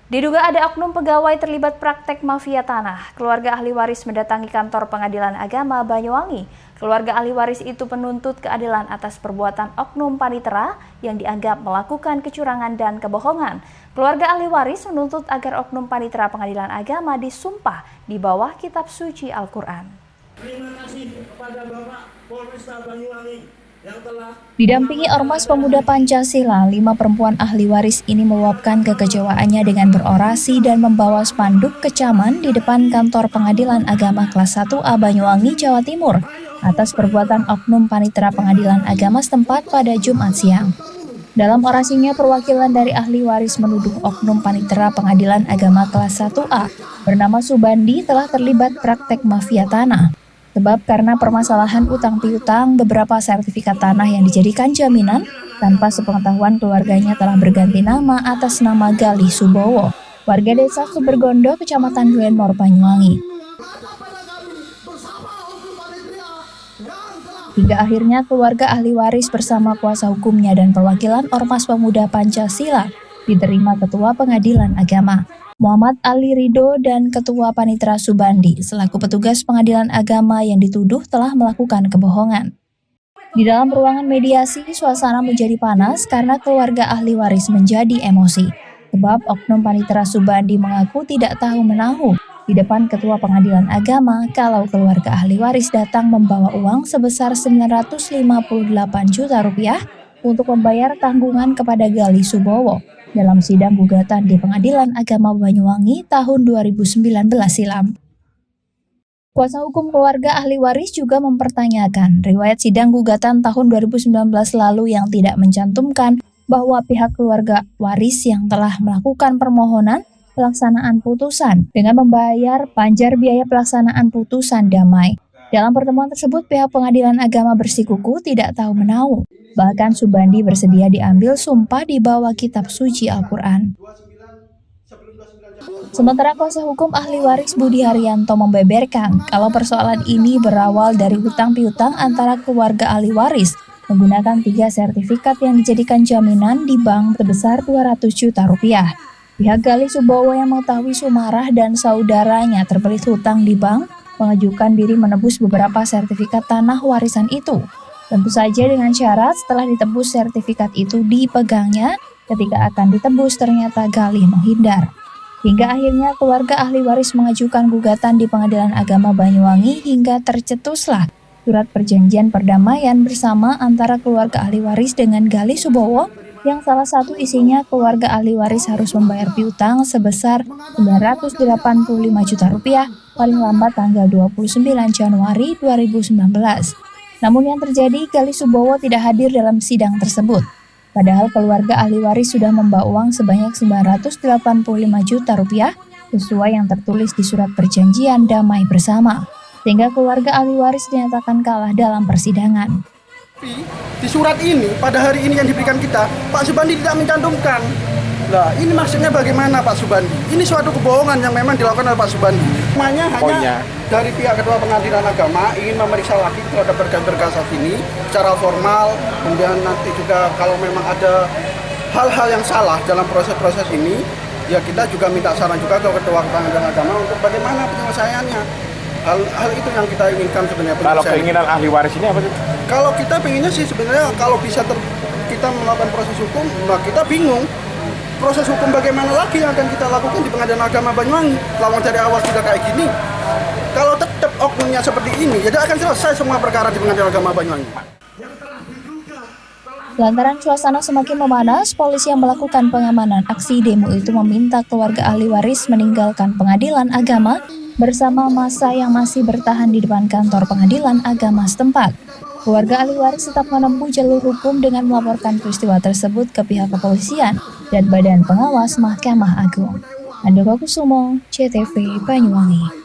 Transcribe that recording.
Diduga ada oknum pegawai terlibat praktek mafia tanah. Keluarga ahli waris mendatangi kantor Pengadilan Agama Banyuwangi. Keluarga ahli waris itu menuntut keadilan atas perbuatan oknum panitera yang dianggap melakukan kecurangan dan kebohongan. Keluarga ahli waris menuntut agar oknum panitera Pengadilan Agama disumpah di bawah kitab suci Al-Quran. Terima kasih kepada Bapak Polresta Banyuwangi. Didampingi Ormas Pemuda Pancasila, 5 perempuan ahli waris ini meluapkan kekecewaannya dengan berorasi dan membawa spanduk kecaman di depan kantor Pengadilan Agama kelas 1A Banyuwangi, Jawa Timur atas perbuatan oknum panitera Pengadilan Agama setempat pada Jumat siang. Dalam orasinya, perwakilan dari ahli waris menuduh oknum panitera Pengadilan Agama kelas 1A bernama Subandi telah terlibat praktek mafia tanah. Sebab karena permasalahan utang piutang, beberapa sertifikat tanah yang dijadikan jaminan tanpa sepengetahuan keluarganya telah berganti nama atas nama Galih Subowo, warga desa Subergondo, Kecamatan Duenmor, Banyuwangi. Hingga akhirnya keluarga ahli waris bersama kuasa hukumnya dan perwakilan Ormas Pemuda Pancasila diterima Ketua Pengadilan Agama Muhammad Ali Ridho dan Ketua Panitera Subandi selaku petugas Pengadilan Agama yang dituduh telah melakukan kebohongan. Di dalam ruangan mediasi, suasana menjadi panas karena keluarga ahli waris menjadi emosi. Sebab oknum Panitera Subandi mengaku tidak tahu menahu di depan Ketua Pengadilan Agama kalau keluarga ahli waris datang membawa uang sebesar 958 juta rupiah untuk membayar tanggungan kepada Galih Subowo dalam sidang gugatan di Pengadilan Agama Banyuwangi tahun 2019 silam. Kuasa hukum keluarga ahli waris juga mempertanyakan riwayat sidang gugatan tahun 2019 lalu yang tidak mencantumkan bahwa pihak keluarga waris yang telah melakukan permohonan pelaksanaan putusan dengan membayar panjar biaya pelaksanaan putusan damai. Dalam pertemuan tersebut, pihak Pengadilan Agama bersikukuh tidak tahu menahu. Bahkan Subandi bersedia diambil sumpah di bawah kitab suci Al-Quran. Sementara kuasa hukum ahli waris Budi Haryanto membeberkan kalau persoalan ini berawal dari hutang piutang antara keluarga ahli waris menggunakan 3 sertifikat yang dijadikan jaminan di bank sebesar 200 juta rupiah. Pihak Galih Subowo yang mengetahui Sumarah dan saudaranya terbelit hutang di bank mengajukan diri menebus beberapa sertifikat tanah warisan itu. Tentu saja dengan syarat setelah ditebus sertifikat itu dipegangnya, ketika akan ditebus ternyata Galih menghindar. Hingga akhirnya keluarga ahli waris mengajukan gugatan di Pengadilan Agama Banyuwangi hingga tercetuslah surat perjanjian perdamaian bersama antara keluarga ahli waris dengan Galih Subowo yang salah satu isinya keluarga ahli waris harus membayar piutang sebesar 985 juta rupiah paling lambat tanggal 29 Januari 2019. Namun yang terjadi, Galih Subowo tidak hadir dalam sidang tersebut. Padahal keluarga ahli waris sudah membawa uang sebanyak 985 juta rupiah sesuai yang tertulis di surat perjanjian damai bersama. Sehingga keluarga ahli waris dinyatakan kalah dalam persidangan. Di surat ini, pada hari ini yang diberikan kita, Pak Subandi tidak mencantumkan. Nah, ini maksudnya bagaimana Pak Subandi? Ini suatu kebohongan yang memang dilakukan oleh Pak Subandi. Hanya dari pihak Ketua Pengadilan Agama ingin memeriksa lagi terhadap berkas-berkas ini secara formal. Kemudian nanti juga kalau memang ada hal-hal yang salah dalam proses-proses ini, ya kita juga minta saran juga ke Ketua Pengadilan Agama untuk bagaimana penyelesaiannya. Hal itu yang kita inginkan sebenarnya. Kalau keinginan ahli waris ini apa sih? Kalau kita pengennya sih sebenarnya kalau bisa kita melakukan proses hukum, nah kita bingung. Proses hukum bagaimana lagi yang akan kita lakukan di Pengadilan Agama Banyuwangi? Lawan dari awal sudah kayak gini. Kalau tetap oknumnya seperti ini, jadi akan selesai semua perkara di Pengadilan Agama Banyuwangi. Lantaran suasana semakin memanas, polisi yang melakukan pengamanan aksi demo itu meminta keluarga ahli waris meninggalkan Pengadilan Agama bersama massa yang masih bertahan di depan kantor Pengadilan Agama setempat. Keluarga ahli waris tetap menempuh jalur hukum dengan melaporkan peristiwa tersebut ke pihak kepolisian dan Badan Pengawas Mahkamah Agung. Andoko Kusumo, CTV Banyuwangi.